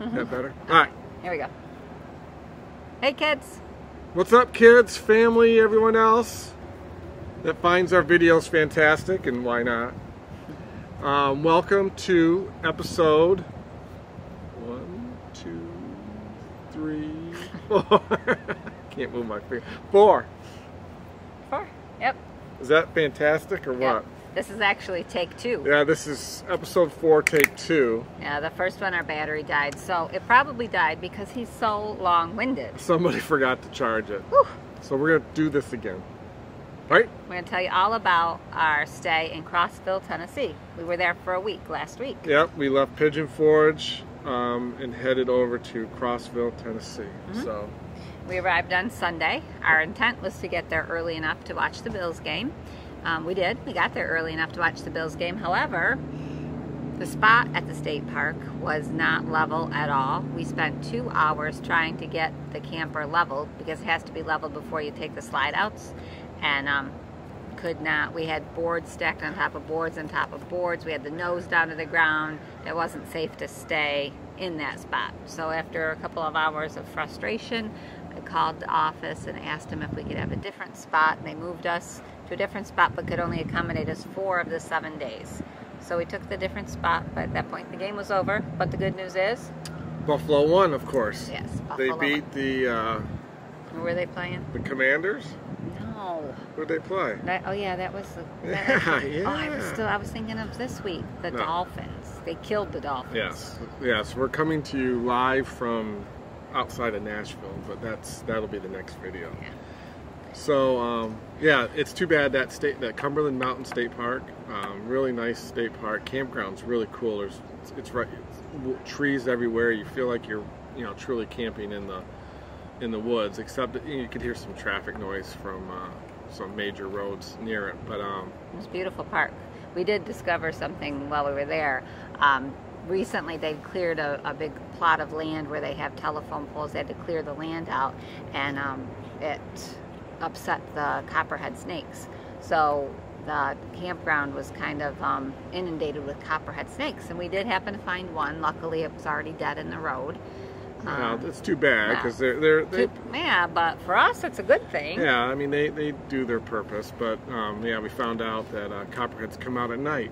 Is that better? All right. Here we go. Hey, kids. What's up, kids, family, everyone else that finds our videos fantastic, and why not? Welcome to episode 1, 2, 3, 4. Can't move my finger. 4. 4. Yep. Is that fantastic or what? Yep. This is actually take 2. Yeah, this is episode 4, take 2. Yeah, the first one our battery died, so it probably died because he's so long-winded. Somebody forgot to charge it. Whew. So we're going to do this again. Right? We're going to tell you all about our stay in Crossville, Tennessee. We were there for a week last week. Yep, we left Pigeon Forge and headed over to Crossville, Tennessee. So we arrived on Sunday. Our intent was to get there early enough to watch the Bills game. We did. We got there early enough to watch the Bills game. However, the spot at the state park was not level at all. We spent 2 hours trying to get the camper leveled because it has to be leveled before you take the slide outs. And could not. We had boards stacked on top of boards on top of boards. We had the nose down to the ground. It wasn't safe to stay in that spot. So after a couple of hours of frustration, I called the office and asked them if we could have a different spot. And they moved us to a different spot, but could only accommodate us 4 of the 7 days. So we took the different spot, but at that point the game was over. But the good news is Buffalo won, of course. Yes, They Buffalo beat the who were they playing? the Commanders. No. Who'd they play? Oh yeah, that was the. Yeah. Oh, I was thinking of this week. The Dolphins. They killed the Dolphins. Yes. We're coming to you live from outside of Nashville, but that'll be the next video. Yeah. So yeah, it's too bad that Cumberland Mtn State Park, really nice state park. Campground's really cool. It's trees everywhere. You feel like you're truly camping in the woods, except that you could hear some traffic noise from some major roads near it. But it was a beautiful park. We did discover something while we were there. Recently they cleared a big plot of land where they have telephone poles. They had to clear the land out, and it upset the copperhead snakes. So the campground was kind of inundated with copperhead snakes, and we did happen to find one. Luckily it was already dead in the road. It's too bad because yeah, but for us it's a good thing. Yeah, I mean they do their purpose, but yeah, we found out that copperheads come out at night.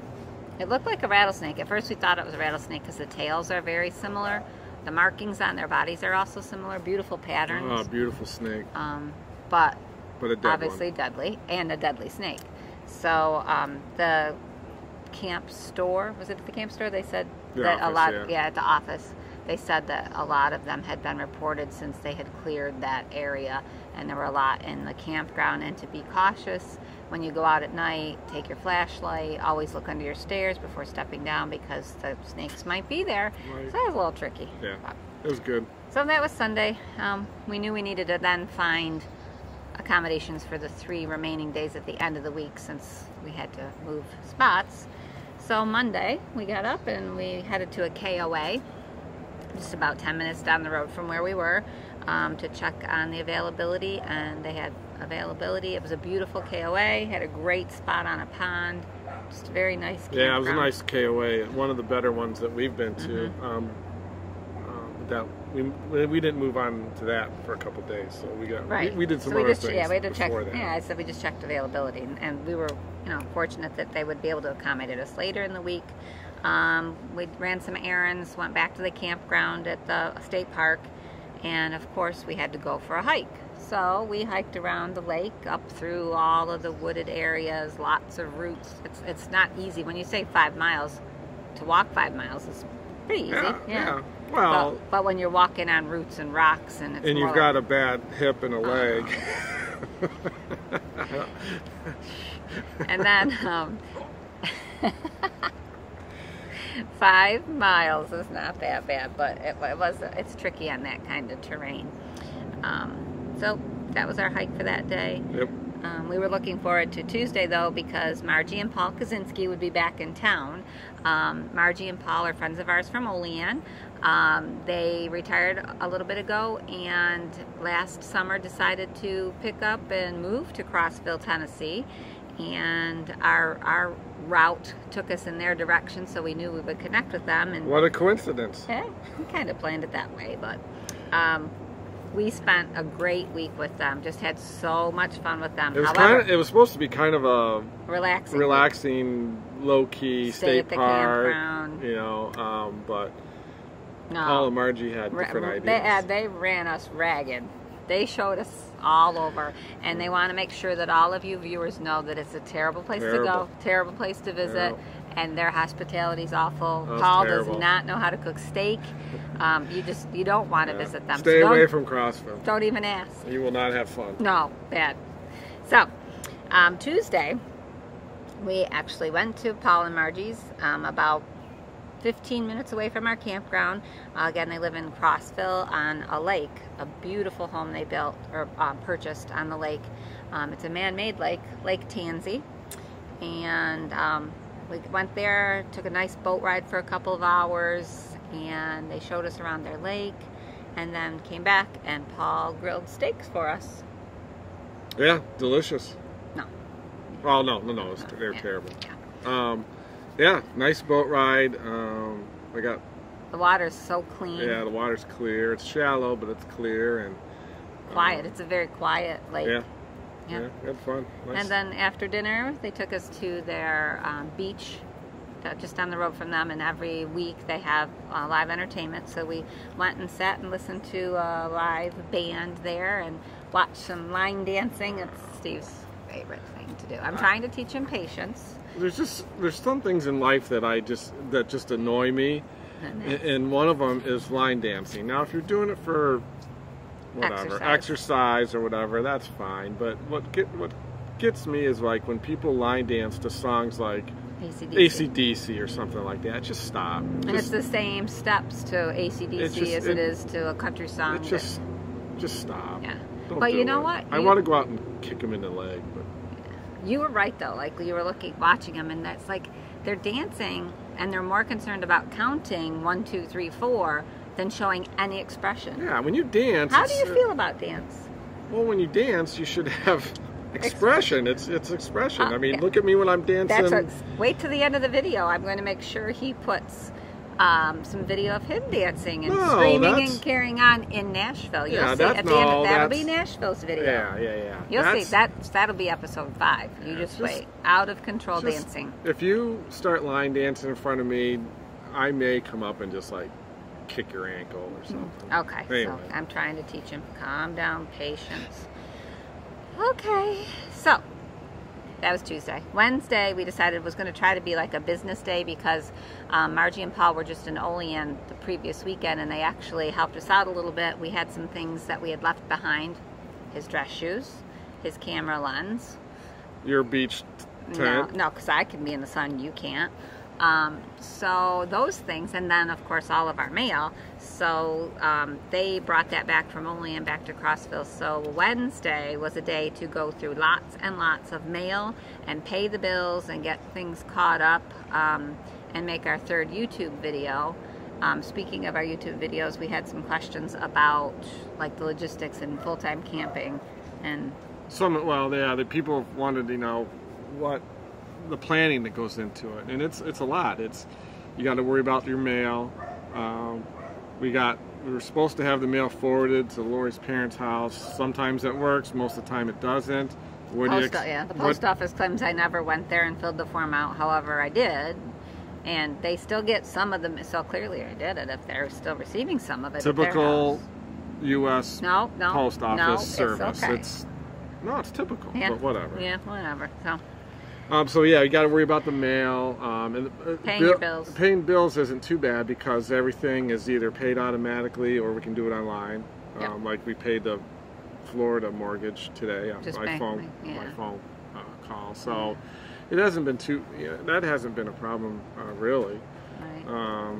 It looked like a rattlesnake. At first we thought it was a rattlesnake because the tails are very similar. The markings on their bodies are also similar. Beautiful patterns. Oh, beautiful snake. But a dead obviously one. Deadly, and a deadly snake. So the camp store, was it at the camp store? They said that a lot, at the office. They said that a lot of them had been reported since they had cleared that area, and there were a lot in the campground. And to be cautious when you go out at night, take your flashlight, always look under your stairs before stepping down because the snakes might be there. Right. So that was a little tricky. Yeah, it was good. So that was Sunday. We knew we needed to then find accommodations for the 3 remaining days at the end of the week since we had to move spots. So Monday we got up and we headed to a KOA, just about 10 minutes down the road from where we were, to check on the availability, and they had availability. It was a beautiful KOA, had a great spot on a pond, just a very nice campground. Yeah, it was a nice KOA, one of the better ones that we've been to. We didn't move on to that for a couple days, so we did some other things. Yeah, we had to check. That. Yeah, I said we just checked availability, and we were fortunate that they would be able to accommodate us later in the week. We ran some errands, went back to the campground at the state park, and of course we had to go for a hike. So we hiked around the lake, up through all of the wooded areas, lots of routes. It's not easy. When you say 5 miles, to walk 5 miles is pretty easy. Yeah. Well, but when you're walking on roots and rocks, and you've got a bad hip and a leg. And then 5 miles is not that bad, but it's tricky on that kind of terrain. So that was our hike for that day. Yep. We were looking forward to Tuesday though, because Margie and Paul Kaczynski would be back in town. Margie and Paul are friends of ours from Olean. They retired a little bit ago, and last summer decided to pick up and move to Crossville, Tennessee. and our route took us in their direction, so we knew we would connect with them. And what a coincidence. yeah, we kind of planned it that way, but we spent a great week with them. Just had so much fun with them. It was it was supposed to be kind of a relaxing, low-key state park, campground. you know, but no, Paul and Margie had different ideas. They ran us ragged. They showed us all over, and they want to make sure that all of you viewers know that it's a terrible place to go, terrible place to visit, and their hospitality's awful. Paul does not know how to cook steak. You don't want to visit them. Stay away from Crossville. Don't even ask. You will not have fun. No, bad. So, Tuesday, we actually went to Paul and Margie's, about 15 minutes away from our campground. Again, they live in Crossville on a lake, a beautiful home they built or purchased on the lake. It's a man-made lake, Lake Tansy, and we went there, took a nice boat ride for a couple of hours, and they showed us around their lake, and then came back, and Paul grilled steaks for us. Yeah, delicious. No. Oh, no, they're terrible. Yeah. Yeah, nice boat ride. The water's so clean. Yeah, the water's clear. It's shallow, but it's clear and quiet. It's a very quiet lake. Yeah, we had fun. Nice. And then after dinner, they took us to their beach, just down the road from them. And every week they have live entertainment. So we went and sat and listened to a live band there and watched some line dancing. It's Steve's favorite thing to do. I'm trying to teach him patience. There's some things in life that just annoy me, and one of them is line dancing. Now, if you're doing it for whatever exercise or whatever, that's fine. But what gets me is like when people line dance to songs like AC/DC or something like that. Just stop. And it's the same steps to AC/DC as it is to a country song. Just stop. Yeah. But you know what? I want to go out and kick them in the leg, but. You were right though, like you were watching them, and that's like they're dancing and they're more concerned about counting 1, 2, 3, 4 than showing any expression. Yeah, when you dance. How do you feel about dance? Well, when you dance, you should have expression. It's expression. I mean, look at me when I'm dancing. Wait till the end of the video. I'm going to make sure he puts some video of him dancing and screaming and carrying on in Nashville. You'll see at the end that'll be Nashville's video. Yeah. You'll see that'll be episode 5. You just wait. Out of control dancing. If you start line dancing in front of me, I may come up and just like kick your ankle or something. Okay. Anyway. So I'm trying to teach him. Calm down, patience. Okay. So that was Tuesday. Wednesday, we decided it was going to try to be like a business day because Margie and Paul were just in Olean the previous weekend, and they actually helped us out a little bit. We had some things that we had left behind. His dress shoes, his camera lens. Your beach tent? No, because I can be in the sun, you can't. So those things, and then of course all of our mail. So they brought that back from Olean back to Crossville. So Wednesday was a day to go through lots and lots of mail and pay the bills and get things caught up and make our 3rd YouTube video. Speaking of our YouTube videos, we had some questions about like the logistics and full-time camping and the people wanted to know what the planning that goes into it, and it's a lot. You got to worry about your mail. We were supposed to have the mail forwarded to Laurie's parents' house. Sometimes it works, most of the time it doesn't. The post office claims I never went there and filled the form out. However, I did, and they still get some of them. So clearly, I did it. If they're still receiving some of it, typical U.S. post office service. It's okay. It's typical, but whatever. Yeah, whatever. So yeah, you got to worry about the mail. And paying your bills. Paying bills isn't too bad because everything is either paid automatically or we can do it online. Yep. Like we paid the Florida mortgage today on my phone call. So it hasn't been that hasn't been a problem really. Right.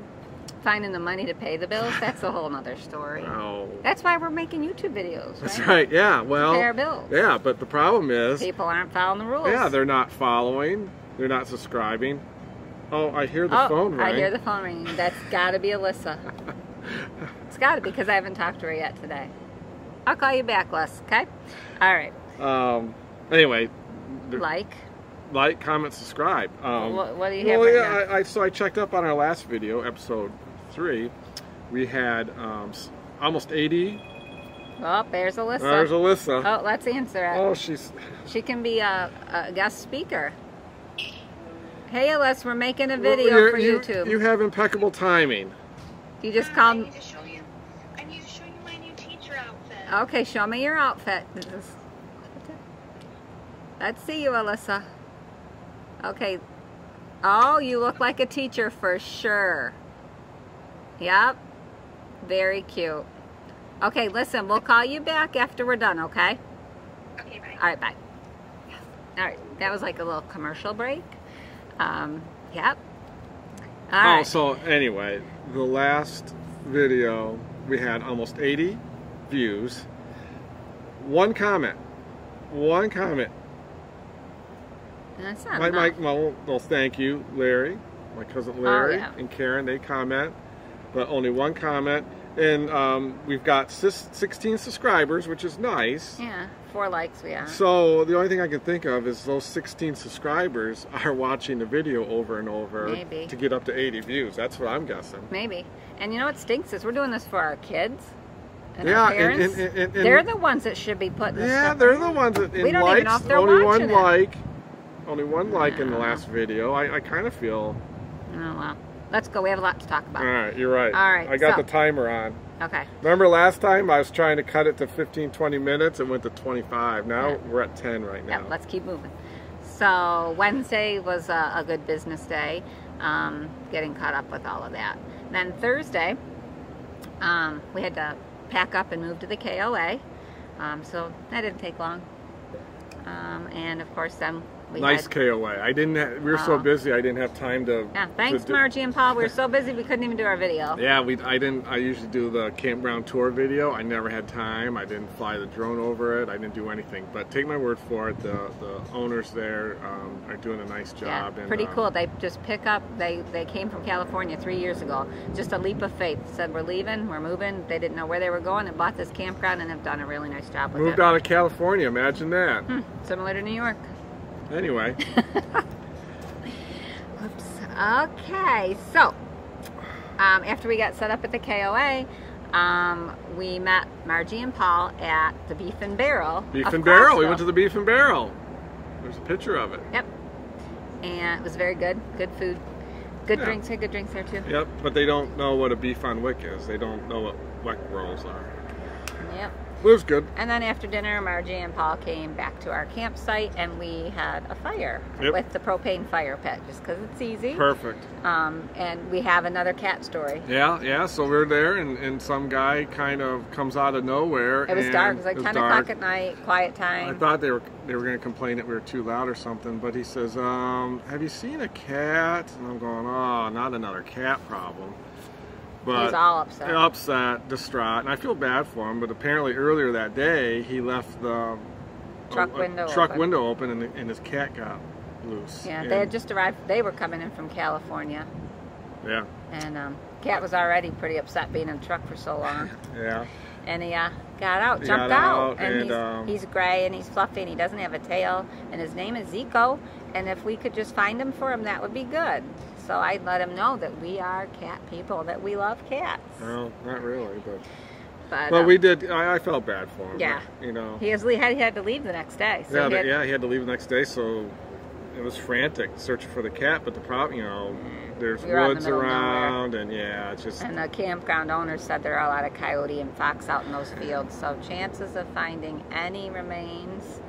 Finding the money to pay the bills, that's a whole other story. Oh. That's why we're making YouTube videos, right? That's right, yeah. Well, pay our bills. Yeah, but the problem is people aren't following the rules. Yeah, they're not following. They're not subscribing. Oh, I hear the phone ring. I hear the phone ringing. That's got to be Alyssa. It's got to be because I haven't talked to her yet today. I'll call you back, Les, okay? All right. Anyway. like, comment, subscribe. What do you have? Well, right yeah, so I checked up on our last video, episode 3. We had almost 80. Oh, there's Alyssa. There's Alyssa. Oh, let's answer it. Oh, she can be a guest speaker. Hey, Alyssa, we're making a video for YouTube. You have impeccable timing. You just called. I need to show you my new teacher outfit. Okay, show me your outfit. Let's see you, Alyssa. Okay. Oh, you look like a teacher for sure. Yep. Very cute. Okay, listen, we'll call you back after we're done, okay? Okay, bye. All right, bye. All right, that was like a little commercial break. Yep. All right. So anyway, the last video, we had almost 80 views. One comment. That's not Well, thank you, Larry, my cousin Larry, and Karen. They comment, but only one comment. And we've got 16 subscribers, which is nice. Yeah, 4 likes we have. So the only thing I can think of is those 16 subscribers are watching the video over and over to get up to 80 views. That's what I'm guessing. Maybe. And you know what stinks is we're doing this for our kids and yeah, our parents. And they're the ones that should be putting this stuff they're in. the ones that we don't likes, even know if they're only watching only one like in the last video. I kind of feel. Oh well. Let's go. We have a lot to talk about. All right, you're right. All right. I got the timer on. Okay. Remember last time I was trying to cut it to 15, 20 minutes. It went to 25. Now we're at 10 right now. Yeah, let's keep moving. So Wednesday was a good business day, getting caught up with all of that. Then Thursday, we had to pack up and move to the KOA. So that didn't take long. And of course then we nice KOA. We were so busy I didn't have time to. Yeah, thanks Margie and Paul. We were so busy we couldn't even do our video. Yeah, I usually do the campground tour video. I never had time. I didn't fly the drone over it. I didn't do anything. But take my word for it, the owners there are doing a nice job. Yeah, and, pretty cool. They just pick up. They came from California 3 years ago. Just a leap of faith. Said we're leaving, we're moving. They didn't know where they were going and bought this campground and have done a really nice job with it. Moved out of California. Imagine that. Similar to New York. Anyway. Oops. Okay, so after we got set up at the KOA, we met Margie and Paul at the Beef and Barrel. Beef and Barrel. We went to the Beef and Barrel. There's a picture of it. Yep. And it was very good. Good food. Good drinks. Had good drinks there too. Yep, but they don't know what a beef on wick is. They don't know what wick rolls are. Yep. It was good. And then after dinner, Margie and Paul came back to our campsite and we had a fire with the propane fire pit just because it's easy. Perfect. And we have another cat story. Yeah. So we're there and some guy kind of comes out of nowhere. It was dark. It was like 10 o'clock at night, quiet time. I thought they were going to complain that we were too loud or something, but he says, have you seen a cat? And I'm going, oh, not another cat problem. But he's all upset. Upset, distraught, and I feel bad for him. But apparently earlier that day, he left the truck window open, and his cat got loose. Yeah, they had just arrived. They were coming in from California. Yeah. And cat was already pretty upset being in the truck for so long. Yeah. And he got out, jumped out, and he's gray and he's fluffy and he doesn't have a tail, and his name is Zico. And if we could just find him for him, that would be good. So I let him know that we are cat people, that we love cats. Well, not really, but we did. I felt bad for him. Yeah, but, you know, he had to leave the next day. So he had to leave the next day. So it was frantic searching for the cat. But the problem, there's woods around, and it's just. And the campground owners said there are a lot of coyote and fox out in those fields. So chances of finding any remains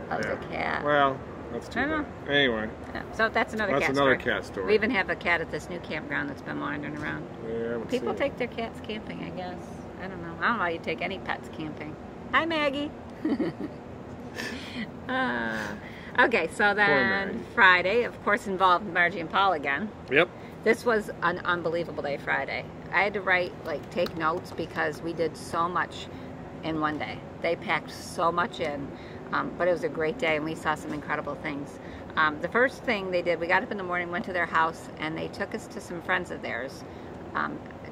of the cat. Well. That's too bad. Anyway. Yeah, so that's another cat story. We even have a cat at this new campground that's been wandering around. Yeah, people take their cats camping, I guess. I don't know. I don't know how you take any pets camping. Hi, Maggie. Okay, so then Friday, of course, involved Margie and Paul again. Yep. This was an unbelievable day Friday. I had to take notes because we did so much in one day. They packed so much in. But it was a great day, and we saw some incredible things. The first thing they did, we got up in the morning, went to their house, and they took us to some friends of theirs.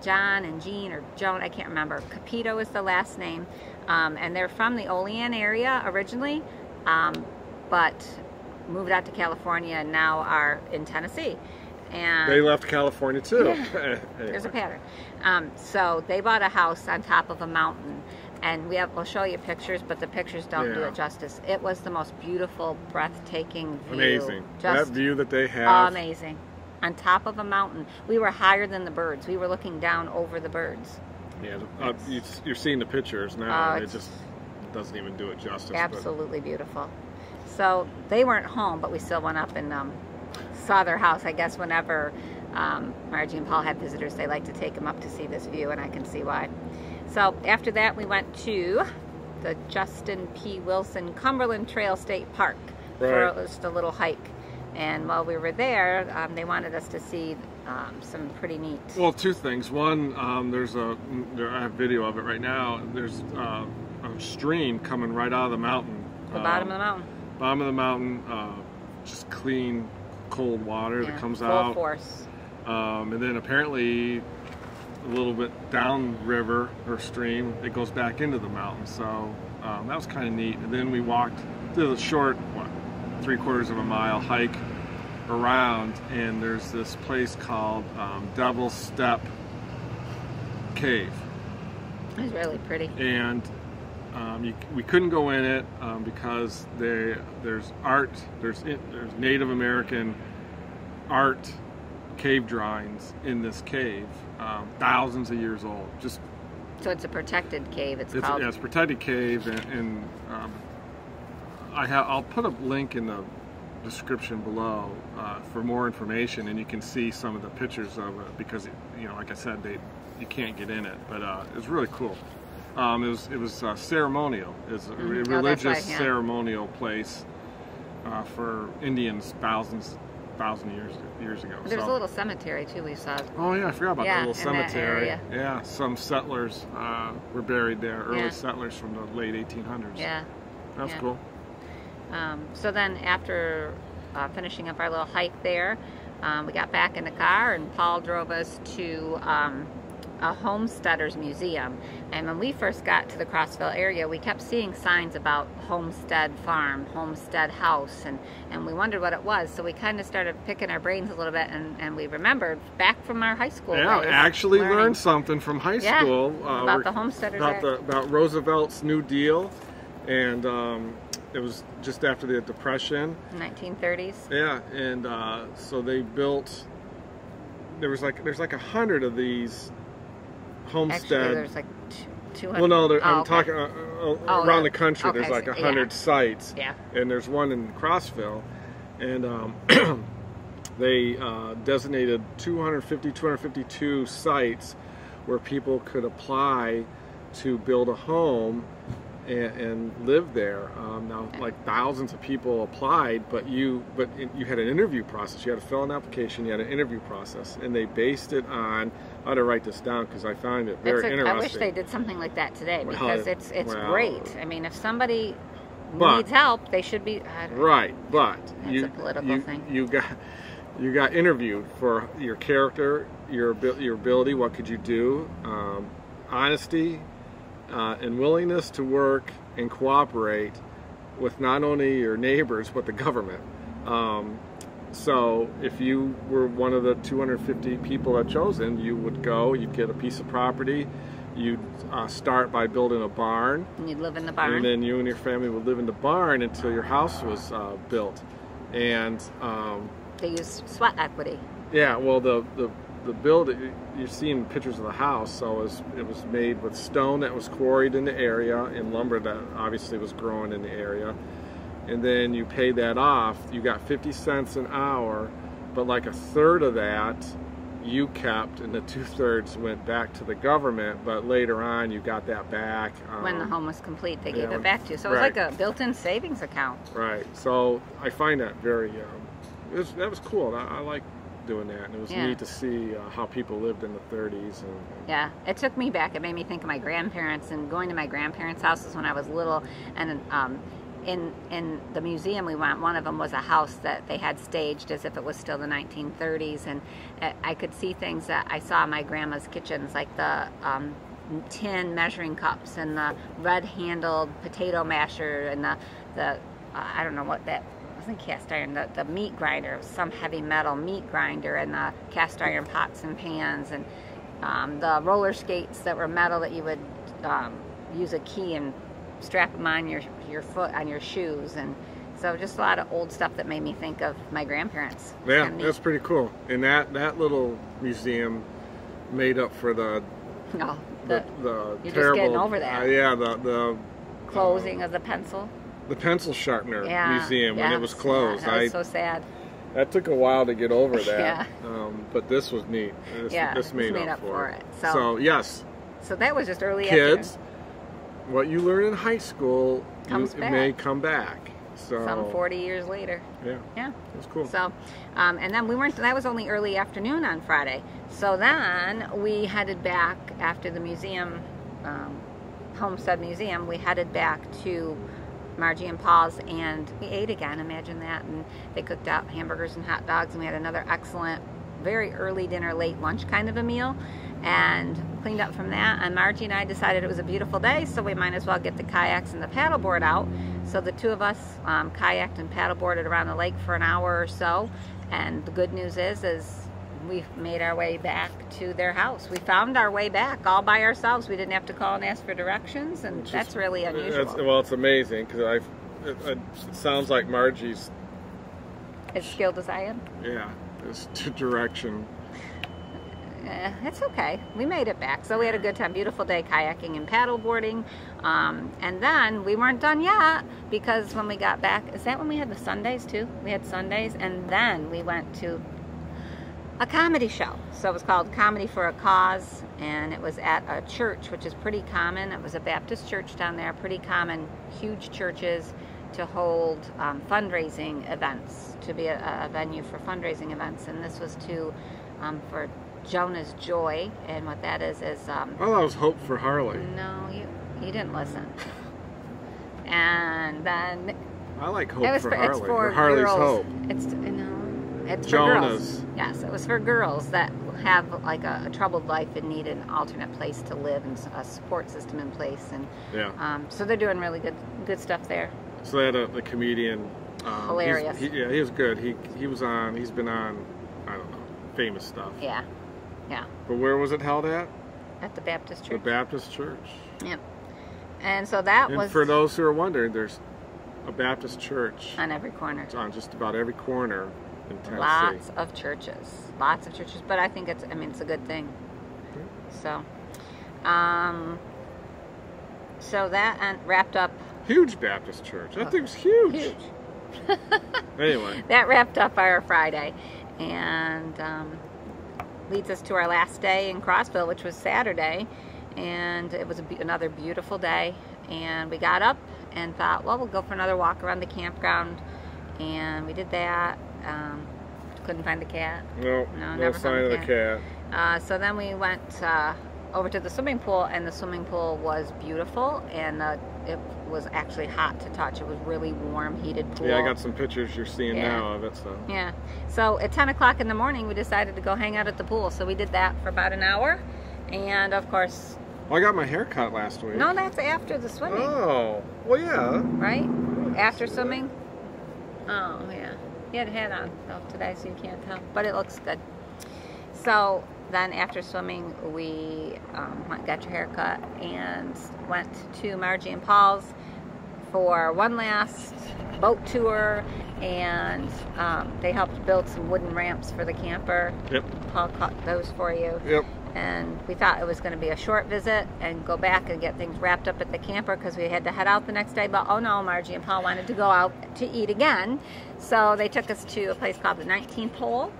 John and Jean, or Joan, I can't remember. Capito is the last name. And they're from the Olean area originally. But moved out to California and now are in Tennessee. And they left California too. Yeah, Anyway. there's a pattern. So they bought a house on top of a mountain, and we'll show you pictures, but the pictures don't do it justice. It was the most beautiful, breathtaking view. Amazing. Just that view that they have. amazing. On top of a mountain. We were higher than the birds. We were looking down over the birds. Yeah, you're seeing the pictures now. It just doesn't even do it justice. Absolutely beautiful. So they weren't home, but we still went up and saw their house. I guess whenever Margie and Paul had visitors, they like to take them up to see this view, and I can see why. So after that, we went to the Justin P. Wilson Cumberland Trail State Park for just a little hike. And while we were there, they wanted us to see some pretty neat. Well, two things. One, I have video of it right now. There's a stream coming right out of the mountain. The bottom of the mountain. Bottom of the mountain, just clean, cold water that comes full out. force. And then apparently a little bit downriver or stream, it goes back into the mountain. So that was kind of neat. And then we walked through the short, 3/4 of a mile hike around, and there's this place called Devil's Step Cave. It was really pretty. And we couldn't go in it because there's Native American art cave drawings in this cave, thousands of years old. So it's a protected cave. It's called. Yeah, it's a protected cave, and I'll put a link in the description below for more information, and you can see some of the pictures of it because like I said, you can't get in it, but it was really cool. It was ceremonial. It's a religious ceremonial place for Indians thousand years ago. There's a little cemetery too we saw. Oh yeah, I forgot about that little cemetery. That area. Yeah, some settlers were buried there, early settlers from the late 1800s. Yeah. That's cool. So then after finishing up our little hike there, we got back in the car and Paul drove us to a homesteader's museum. And when we first got to the Crossville area, we kept seeing signs about Homestead Farm, Homestead House, and we wondered what it was. So we kind of started picking our brains a little bit, and we remembered back from our high school days. Actually learned something from high school. About the Homesteaders Act. About Roosevelt's New Deal, and it was just after the Depression. 1930s. Yeah, and so they built. There's like 100 of these homestead. Actually, there's like 200. Well, no, I'm talking around the country. There's like 100 sites. Yeah. And there's one in Crossville, and they designated 252 sites where people could apply to build a home and live there. Now, like thousands of people applied, but you had an interview process. You had to fill an application. You had an interview process, and they based it on. I had to write this down because I found it very interesting. I wish they did something like that today because it's great. I mean, if somebody needs help, they should be right. But that's a political thing. You got interviewed for your character, your ability. What could you do? Honesty. And willingness to work and cooperate with not only your neighbors but the government. So if you were one of the 250 people that chosen, you would go, you'd get a piece of property, you'd start by building a barn. And you'd live in the barn. And then you and your family would live in the barn until your house was built. And they used sweat equity. Yeah, well, the building, you're seeing pictures of the house, so it was made with stone that was quarried in the area and lumber that obviously was growing in the area. And then you pay that off. You got 50 cents an hour, but like a third of that you kept, and the 2/3 went back to the government, but later on you got that back. When the home was complete, they gave it back to you. So it was like a built-in savings account. Right. So I find that very, that was cool. I like doing that, and it was neat to see how people lived in the 30s. Yeah, it took me back. It made me think of my grandparents and going to my grandparents' houses when I was little. And in the museum we went, one of them was a house that they had staged as if it was still the 1930s, and I could see things that I saw in my grandma's kitchens, like the tin measuring cups and the red-handled potato masher and the I don't know what that wasn't cast iron, the meat grinder, some heavy metal meat grinder, and the cast iron pots and pans, and the roller skates that were metal that you would use a key and strap them on your foot, on your shoes. And so just a lot of old stuff that made me think of my grandparents. Yeah, that's pretty cool. And that little museum made up for the you're terrible, just getting over that. Yeah, the closing of the pencil. The pencil sharpener museum when it was closed. That was so sad. That took a while to get over that. Yeah. But this was neat. This made up for it. So yes. So that was just early kids. What you learn in high school may come back. So some 40 years later. Yeah. Yeah. It was cool. So, and then we weren't. That was only early afternoon on Friday. So then we headed back after the museum, Homestead Museum. We headed back to Margie and Paul's, and we ate again. Imagine that. And they cooked out hamburgers and hot dogs, and we had another excellent, very early dinner, late lunch kind of a meal, and cleaned up from that. And Margie and I decided it was a beautiful day, so we might as well get the kayaks and the paddleboard out. So the two of us kayaked and paddleboarded around the lake for an hour or so. And the good news is we've made our way back to their house. We found our way back all by ourselves. We didn't have to call and ask for directions, and that's really unusual. Well, it's amazing because it sounds like Margie's as skilled as I am. Yeah, it's direction. It's okay. We made it back. So we had a good time. Beautiful day kayaking and paddleboarding. And then we weren't done yet, because when we got back, is that when we had the Sundays too? We had Sundays, and then we went to a comedy show. So it was called Comedy for a Cause, and it was at a church, which is pretty common. It was a Baptist church down there, pretty common, huge churches to hold fundraising events, to be a venue for fundraising events. And this was for Jonah's Joy, and what that is well, that was Hope for Harley. No, you didn't listen. And then I like Hope for Harley. It's for Harley's girls. Hope. It's Jonah's. for girls. Yes, it was for girls that have like a troubled life and need an alternate place to live and a support system in place. And so they're doing really good stuff there. So they had the comedian. Hilarious. He was good. He's been on, I don't know, famous stuff. Yeah. Yeah. But where was it held at? At the Baptist church. The Baptist church. Yep. And so that was... for those who are wondering, there's a Baptist church on every corner. It's on just about every corner in Tennessee. Lots of churches. But I think it's a good thing. So, so that wrapped up... Huge Baptist church. That thing was huge. Huge. Anyway. That wrapped up our Friday. And leads us to our last day in Crossville, which was Saturday. And it was another beautiful day. And we got up and thought, well, we'll go for another walk around the campground. And we did that. Couldn't find the cat. No sign of the cat. So then we went over to the swimming pool, and the swimming pool was beautiful, and it was actually hot to touch. It was really warm, heated pool. Yeah, I got some pictures you're seeing now of it. So. Yeah. So at 10 o'clock in the morning, we decided to go hang out at the pool. So we did that for about an hour, and of course... Well, I got my hair cut last week. No, that's after the swimming. Oh, well, yeah. Right? After swimming? Oh, yeah. You had a hat on today, so you can't tell, but it looks good. So then after swimming, we got your hair cut and went to Margie and Paul's for one last boat tour, and they helped build some wooden ramps for the camper. Yep. Paul cut those for you. Yep. And we thought it was going to be a short visit and go back and get things wrapped up at the camper because we had to head out the next day. But oh no, Margie and Paul wanted to go out to eat again. So they took us to a place called the 19th Hole.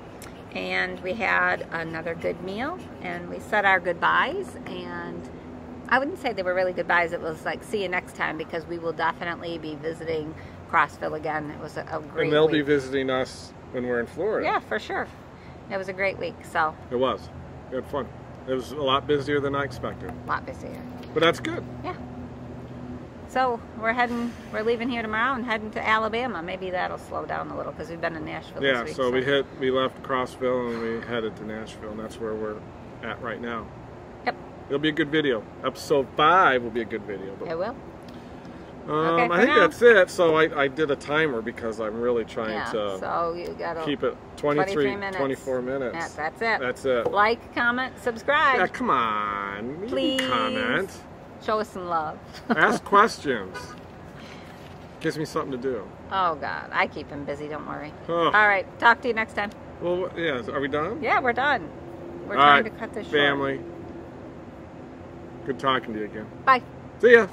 And we had another good meal. And we said our goodbyes. And I wouldn't say they were really goodbyes. It was like, see you next time, because we will definitely be visiting Crossville again. It was a great And they'll week. be visiting us when we're in Florida. Yeah, for sure. It was a great week. So it was. We had fun. It was a lot busier than I expected. A lot busier. But that's good. Yeah. So we're leaving here tomorrow and heading to Alabama. Maybe that'll slow down a little because we've been in Nashville this week. So we left Crossville and we headed to Nashville, and that's where we're at right now. Yep. It'll be a good video. Episode 5 will be a good video. It will. Okay, for I think now. that's it. So I did a timer because I'm really trying to so you gotta keep it 23 minutes. 24 minutes. Yeah, that's it. That's it. Like, comment, subscribe. Yeah, come on. You can Please. comment. Show us some love. Ask questions. Gives me something to do. Oh God, I keep him busy. Don't worry. Oh. All right, talk to you next time. Well, yeah. Are we done? Yeah, we're done. We're All trying right, to cut this short. family. Good talking to you again. Bye. See ya.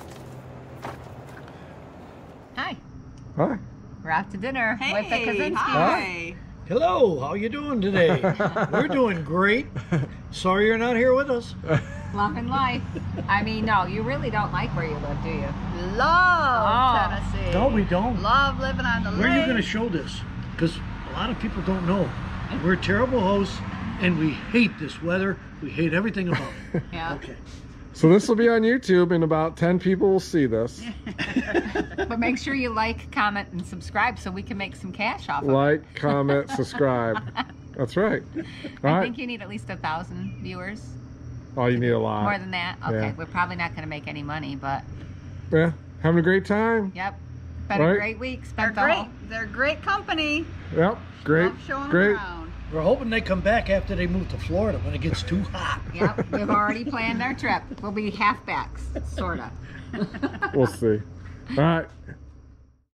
Hi. Hi. We're out to dinner with the Kaczynski. Hi. Hello, how you doing today? We're doing great. Sorry you're not here with us. Loving life. I mean, no, you really don't like where you live, do you? Love Tennessee. No, we don't. Love living on the lake. Where are you going to show this? Because a lot of people don't know. We're terrible hosts, and we hate this weather. We hate everything about it. Yeah. Okay. So this will be on YouTube, and about 10 people will see this. But make sure you like, comment, and subscribe so we can make some cash off of it. Like, comment, subscribe. That's right. All I right. think you need at least 1,000 viewers. Oh, you need a lot. More than that? Okay, Yeah. we're probably not going to make any money, but Yeah. Having a great time. yep. Been Right. a great week. They're Spent the great. whole- They're great company. Yep. Great. Love showing Great. them around. We're hoping they come back after they move to Florida when it gets too hot. Yep, we've already planned our trip. We'll be halfbacks, sort of. We'll see. All right.